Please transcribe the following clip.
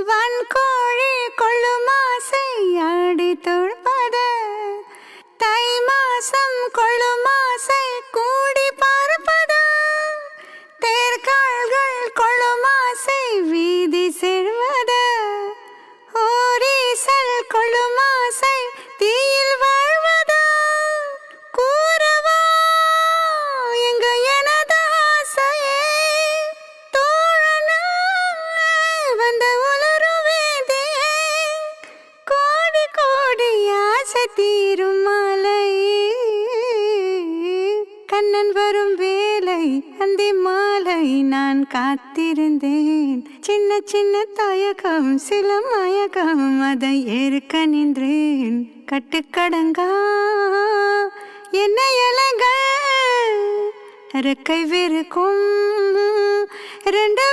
வன்கோழி கொள்ளும் ஆசை ஆடி தொழ்பது தை மாசம் கொள்ளும் ஆசை கூடி பார்ப்பது தேர்கால்கள் கொள்ளும் ஆசை வீதி செல்வது ஓரீசல் கொள்ளும் ஆசை தீயில் வாழ்வது கூறவா எங்க எனது ஆசையே தோழனா வந்த உலருவேதியே கோடி கோடி ஆசை தீரும் மாலை கண்ணன் வரும் வேலை அந்தி மாலை நான் காத்திருந்தேன் சின்ன சின்ன தயக்கம் சில மயக்கம் அதை ஏற்க நின்றேன் கட்டுக்கடங்கா என்ன இலைகள் ரெக்கை விருக்கும் ரெண்டு